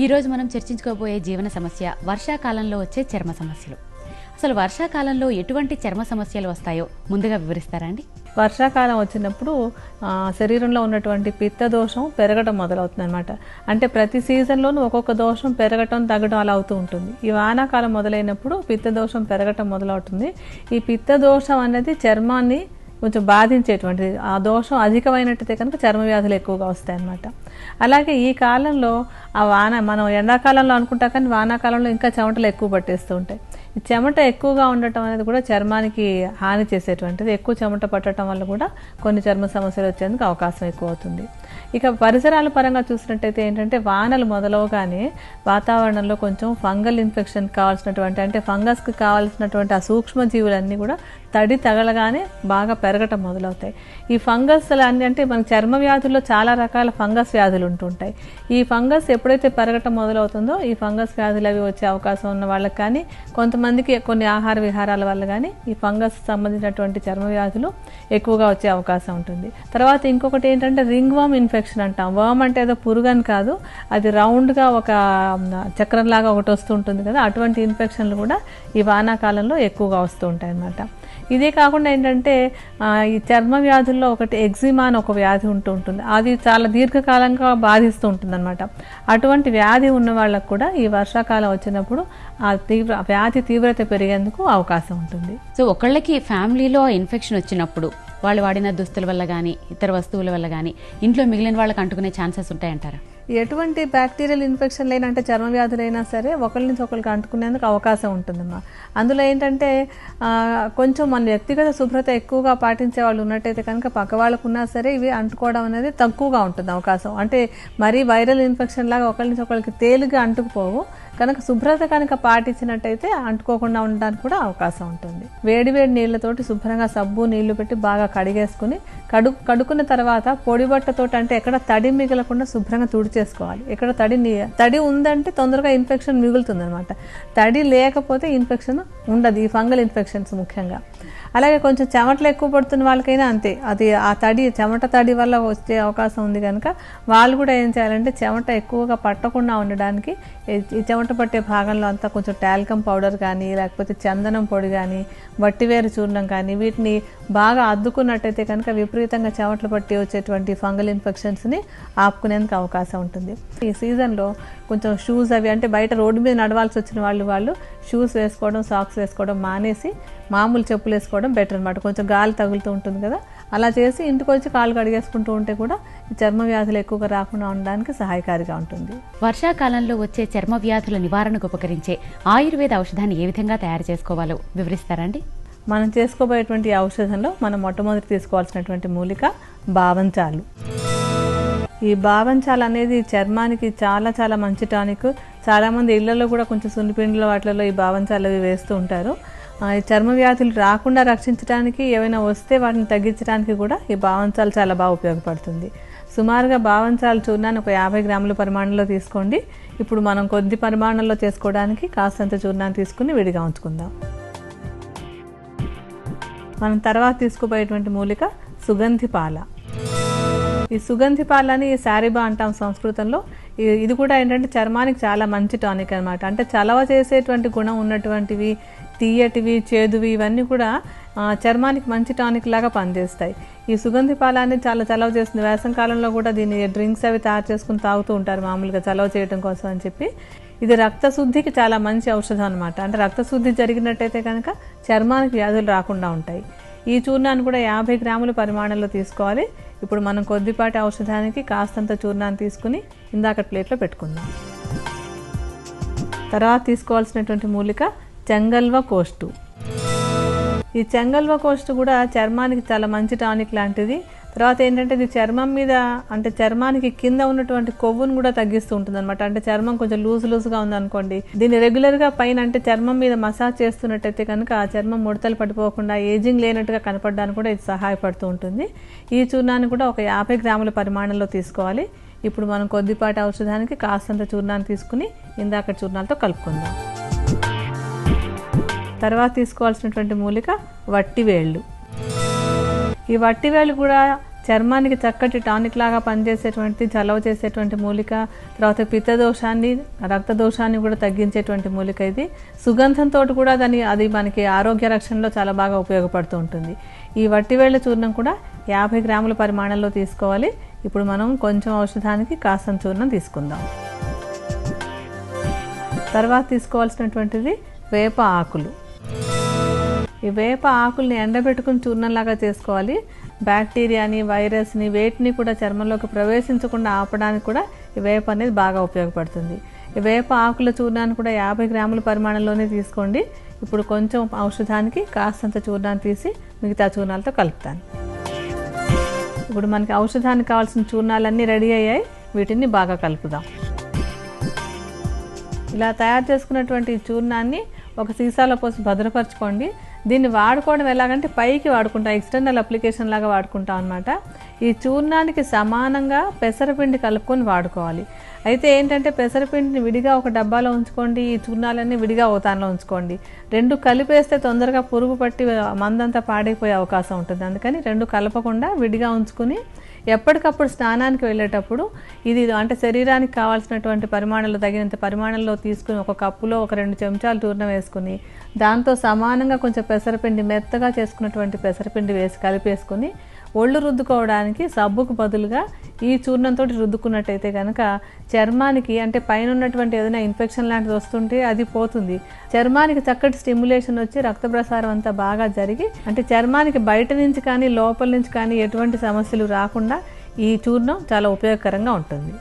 ఈరోజు మనం చర్చించుకోబోయే జీవన సమస్య వర్షాకాలంలో వచ్చే చర్మ సమస్యలు. అసలు వర్షాకాలంలో ఎటువంటి చర్మ సమస్యలు వస్తాయో ముందుగా వివరిస్తారా అండి? వర్షాకాలం వచ్చినప్పుడు శరీరంలో ఉన్నటువంటి పిత్త దోషం పెరగడం మొదలవుతుంది అనమాట. అంటే ప్రతి సీజన్లోనూ ఒక్కొక్క దోషం పెరగటం తగ్గడం అలా అవుతూ ఉంటుంది. ఈ వానాకాలం మొదలైనప్పుడు పిత్త దోషం పెరగటం మొదలవుతుంది. ఈ పిత్త దోషం అనేది చర్మాన్ని కొంచెం బాధించేటువంటిది. ఆ దోషం అధికమైనట్టయితే కనుక చర్మ వ్యాధులు ఎక్కువగా వస్తాయన్నమాట. అలాగే ఈ కాలంలో మనం ఎండాకాలంలో అనుకుంటా కానీ వానాకాలంలో ఇంకా చెమటలు ఎక్కువ పట్టేస్తూ ఉంటాయి. ఈ చెమట ఎక్కువగా ఉండటం అనేది కూడా చర్మానికి హాని చేసేటువంటిది. ఎక్కువ చెమట పట్టడం వల్ల కూడా కొన్ని చర్మ సమస్యలు వచ్చేందుకు అవకాశం ఎక్కువ అవుతుంది. ఇక పరిసరాల పరంగా చూసినట్టయితే ఏంటంటే వానలు మొదలవగానే వాతావరణంలో కొంచెం ఫంగల్ ఇన్ఫెక్షన్ కావాల్సినటువంటి అంటే ఫంగస్కి కావాల్సినటువంటి ఆ సూక్ష్మజీవులన్నీ కూడా తడి తగలగానే బాగా పెరగటం మొదలవుతాయి. ఈ ఫంగస్ అన్నీ అంటే మన చర్మ వ్యాధుల్లో చాలా రకాల ఫంగస్ వ్యాధులు ఉంటుంటాయి. ఈ ఫంగస్ ఎప్పుడైతే పెరగటం మొదలవుతుందో ఈ ఫంగస్ వ్యాధులు అవి వచ్చే అవకాశం ఉన్న వాళ్ళకి కానీ కొంతమందికి కొన్ని ఆహార విహారాల వల్ల కానీ ఈ ఫంగస్ సంబంధించినటువంటి చర్మ వ్యాధులు ఎక్కువగా వచ్చే అవకాశం ఉంటుంది. తర్వాత ఇంకొకటి ఏంటంటే రింగ్ వామ్ ఇన్ఫెక్షన్ అంటాం. వామ్ అంటే ఏదో పురుగని కాదు, అది రౌండ్గా ఒక చక్రంలాగా ఒకటి వస్తూ ఉంటుంది కదా, అటువంటి ఇన్ఫెక్షన్లు కూడా ఈ వానాకాలంలో ఎక్కువగా వస్తూ ఉంటాయి అన్నమాట. ఇదే కాకుండా ఏంటంటే ఈ చర్మ వ్యాధుల్లో ఒకటి ఎగ్జిమా అని ఒక వ్యాధి ఉంటుంది. అది చాలా దీర్ఘకాలంగా బాధిస్తూ ఉంటుంది అనమాట. అటువంటి వ్యాధి ఉన్న వాళ్ళకు కూడా ఈ వర్షాకాలం వచ్చినప్పుడు ఆ వ్యాధి తీవ్రత పెరిగేందుకు అవకాశం ఉంటుంది. సో ఒకళ్ళకి ఫ్యామిలీలో ఇన్ఫెక్షన్ వచ్చినప్పుడు వాళ్ళు వాడిన దుస్తుల వల్ల కానీ ఇతర వస్తువుల వల్ల కానీ ఇంట్లో మిగిలిన వాళ్ళకి అంటుకునే ఛాన్సెస్ ఉంటాయంటారా? ఎటువంటి బ్యాక్టీరియల్ ఇన్ఫెక్షన్లు అయినా అంటే చర్మ వ్యాధులైనా సరే ఒకరి నుంచి ఒకరికి అంటుకునేందుకు అవకాశం ఉంటుందమ్మా. అందులో ఏంటంటే కొంచెం మన వ్యక్తిగత శుభ్రత ఎక్కువగా పాటించే వాళ్ళు ఉన్నట్టయితే కనుక పక్క వాళ్ళకు ఉన్నా సరే ఇవి అంటుకోవడం అనేది తక్కువగా ఉంటుంది అవకాశం. అంటే మరీ వైరల్ ఇన్ఫెక్షన్ లాగా ఒకరి నుంచి ఒకరికి తేలిగ్గా అంటుకుపోవు కనుక శుభ్రత కనుక పాటించినట్టయితే అంటుకోకుండా ఉండడానికి కూడా అవకాశం ఉంటుంది. వేడి నీళ్లతోటి శుభ్రంగా సబ్బు నీళ్లు పెట్టి బాగా కడిగేసుకుని కడుక్కున్న తర్వాత పొడి బట్టతోటి అంటే ఎక్కడ తడి మిగలకుండా శుభ్రంగా తుడిచేసుకోవాలి. ఎక్కడ తడి ఉందంటే తొందరగా ఇన్ఫెక్షన్ మిగులుతుంది అనమాట. తడి లేకపోతే ఇన్ఫెక్షన్ ఉండదు, ఈ ఫంగల్ ఇన్ఫెక్షన్స్ ముఖ్యంగా. అలాగే కొంచెం చెమటలు ఎక్కువ పడుతున్న వాళ్ళకైనా అంతే, అది ఆ చెమట తడి వల్ల వచ్చే అవకాశం ఉంది కనుక వాళ్ళు కూడా ఏం చేయాలంటే చెమట ఎక్కువగా పట్టకుండా ఉండడానికి ఈ చెమట పట్టే భాగంలో అంతా కొంచెం టాల్కమ్ పౌడర్ కానీ లేకపోతే చందనం పొడి కానీ వట్టివేరు చూర్ణం కానీ వీటిని బాగా అద్దుకున్నట్టయితే కనుక విపరీతంగా చెమటలు పట్టి వచ్చేటువంటి ఫంగల్ ఇన్ఫెక్షన్స్ని ఆపుకునేందుకు అవకాశం ఉంటుంది. ఈ సీజన్లో కొంచెం షూస్ అవి అంటే బయట రోడ్డు మీద నడవాల్సి వచ్చిన వాళ్ళు షూస్ వేసుకోవడం సాక్స్ వేసుకోవడం మానేసి మామూలు చెప్పులు వేసుకోవడం బెటర్ అనమాట. కొంచెం గాలి తగులుతూ ఉంటుంది కదా, అలా చేసి ఇంటికి వచ్చి కాళ్ళు కడిగేసుకుంటూ ఉంటే కూడా ఈ చర్మ వ్యాధులు ఎక్కువగా రాకుండా ఉండడానికి సహాయకారిగా ఉంటుంది. వర్షాకాలంలో వచ్చే చర్మ వ్యాధుల నివారణకు ఉపకరించే ఆయుర్వేద ఔషధాన్ని ఏ విధంగా తయారు చేసుకోవాలో వివరిస్తారండి? మనం చేసుకోబోయేటువంటి ఔషధంలో మనం మొట్టమొదటి తీసుకోవాల్సినటువంటి మూలిక బావంచాలు. ఈ బావంచాలు అనేది చర్మానికి చాలా చాలా మంచి టానిక్. చాలామంది ఇళ్లలో కూడా కొంచెం సున్నిపిండిలో వాటిలలో ఈ బావంచాలు అవి వేస్తూ ఉంటారు. ఈ చర్మ వ్యాధులు రాకుండా రక్షించడానికి ఏవైనా వస్తే వాటిని తగ్గించడానికి కూడా ఈ బావంచాలు చాలా బాగా ఉపయోగపడుతుంది. సుమారుగా బావంచాలు చూర్ణాన్ని ఒక 50 గ్రాముల పరిమాణంలో తీసుకోండి. ఇప్పుడు మనం కొద్ది పరిమాణంలో చేసుకోవడానికి కాస్తంత చూర్ణాన్ని తీసుకుని విడిగా ఉంచుకుందాం. మనం తర్వాత తీసుకోబోయేటువంటి మూలిక సుగంధి పాల. ఈ సుగంధి పాలని శారీబా అంటాం సంస్కృతంలో. ఇది కూడా ఏంటంటే చర్మానికి చాలా మంచి టానిక్ అనమాట. అంటే చలవ చేసేటువంటి గుణం ఉన్నటువంటివి తీయటివి చేదువి ఇవన్నీ కూడా చర్మానికి మంచి టానిక్ లాగా పనిచేస్తాయి. ఈ సుగంధి పాల అనేది చాలా చలవ చేస్తుంది. వేసవి కాలంలో కూడా దీన్ని డ్రింక్స్ అవి తయారు చేసుకుని తాగుతూ ఉంటారు మామూలుగా చలవ చేయడం కోసం అని చెప్పి. ఇది రక్తశుద్ధికి చాలా మంచి ఔషధం అనమాట. అంటే రక్తశుద్ధి జరిగినట్టయితే కనుక చర్మానికి వ్యాధులు రాకుండా ఉంటాయి. ఈ చూర్ణాన్ని కూడా 50 గ్రాముల పరిమాణంలో తీసుకోవాలి. ఇప్పుడు మనం కొద్దిపాటి ఔషధానికి కాస్తంత చూర్ణాన్ని తీసుకుని ఇందాక ప్లేట్లో పెట్టుకుందాం. తర్వాత తీసుకోవాల్సినటువంటి మూలిక చెంగల్వ కోష్టు. ఈ చెంగల్వ కోష్టు కూడా చర్మానికి చాలా మంచి టానిక్ లాంటిది. తర్వాత ఏంటంటే ఇది చర్మం మీద అంటే చర్మానికి కింద ఉన్నటువంటి కొవ్వును కూడా తగ్గిస్తూ ఉంటుంది అనమాట. అంటే చర్మం కొంచెం లూజ్గా ఉందనుకోండి, దీన్ని రెగ్యులర్గా పైన అంటే చర్మం మీద మసాజ్ చేస్తున్నట్టయితే కనుక ఆ చర్మం ముడతలు పడిపోకుండా ఏజింగ్ లేనట్టుగా కనపడడానికి కూడా ఇది సహాయపడుతూ ఉంటుంది. ఈ చూర్ణాన్ని కూడా ఒక 50 గ్రాముల పరిమాణంలో తీసుకోవాలి. ఇప్పుడు మనం కొద్దిపాటి ఔషధానికి కాస్తంత చూర్ణాన్ని తీసుకుని ఇందాక చూర్ణాలతో కలుపుకుందాం. తర్వాత తీసుకోవాల్సినటువంటి మూలిక వట్టివేళ్ళు. ఈ వట్టివేళ్ళు కూడా చర్మానికి చక్కటి టానిక్ లాగా పనిచేసేటువంటి చలవ చేసేటువంటి మూలిక, తర్వాత పిత్తదోషాన్ని రక్తదోషాన్ని కూడా తగ్గించేటువంటి మూలిక ఇది. సుగంధంతో కూడా అది మనకి ఆరోగ్య రక్షణలో చాలా బాగా ఉపయోగపడుతూ ఉంటుంది. ఈ వట్టివేళ్ల చూర్ణం కూడా 50 గ్రాముల పరిమాణంలో తీసుకోవాలి. ఇప్పుడు మనం కొంచెం ఔషధానికి కాస్తంత చూర్ణం తీసుకుందాం. తర్వాత తీసుకోవాల్సినటువంటిది వేప ఆకులు. ఈ వేప ఆకుల్ని ఎండబెట్టుకుని చూర్ణంలాగా చేసుకోవాలి. బ్యాక్టీరియాని, వైరస్ని, వేటిని కూడా చర్మంలోకి ప్రవేశించకుండా ఆపడానికి కూడా ఈ వేప అనేది బాగా ఉపయోగపడుతుంది. ఈ వేప ఆకుల చూర్ణాన్ని కూడా 50 గ్రాముల పరిమాణంలోనే తీసుకోండి. ఇప్పుడు కొంచెం ఔషధానికి కాస్తంత చూర్ణాన్ని తీసి మిగతా చూర్ణాలతో కలుపుతాను. ఇప్పుడు మనకి ఔషధానికి కావాల్సిన చూర్ణాలన్నీ రెడీ అయ్యాయి. వీటిని బాగా కలుపుదాం. ఇలా తయారు చేసుకున్నటువంటి చూర్ణాన్ని ఒక సీసాలో పోసి భద్రపరచుకోండి. దీన్ని వాడుకోవడం ఎలాగంటే పైకి వాడుకుంటాం, ఎక్స్టర్నల్ అప్లికేషన్ లాగా వాడుకుంటాం అన్నమాట. ఈ చూర్ణానికి సమానంగా పెసరపిండి కలుపుకొని వాడుకోవాలి. అయితే ఏంటంటే పెసరపిండిని విడిగా ఒక డబ్బాలో ఉంచుకోండి, ఈ చూర్ణాలన్నీ విడిగా ఓతాన్లో ఉంచుకోండి. రెండు కలిపేస్తే తొందరగా పురుగు పట్టి మందంతా పాడైపోయే అవకాశం ఉంటుంది. అందుకని రెండు కలపకుండా విడిగా ఉంచుకుని ఎప్పటికప్పుడు స్నానానికి వెళ్ళేటప్పుడు ఇది అంటే శరీరానికి కావాల్సినటువంటి పరిమాణంలో తగినంత పరిమాణంలో తీసుకుని ఒక కప్పులో ఒక 2 చెంచాలు చూర్ణం వేసుకుని దాంతో సమానంగా కొంచెం పెసరపిండి మెత్తగా చేసుకున్నటువంటి పెసరపిండి వేసి కలిపేసుకుని ఒళ్ళు రుద్దుకోవడానికి సబ్బుకు బదులుగా ఈ చూర్ణంతో రుద్దుకున్నట్టయితే కనుక చర్మానికి అంటే పైన ఉన్నటువంటి ఏదైనా ఇన్ఫెక్షన్ లాంటిది వస్తుంటే అది పోతుంది. చర్మానికి చక్కటి స్టిమ్యులేషన్ వచ్చి రక్త ప్రసారం అంతా బాగా జరిగి అంటే చర్మానికి బయట నుంచి కానీ లోపల నుంచి కానీ ఎటువంటి సమస్యలు రాకుండా ఈ చూర్ణం చాలా ఉపయోగకరంగా ఉంటుంది.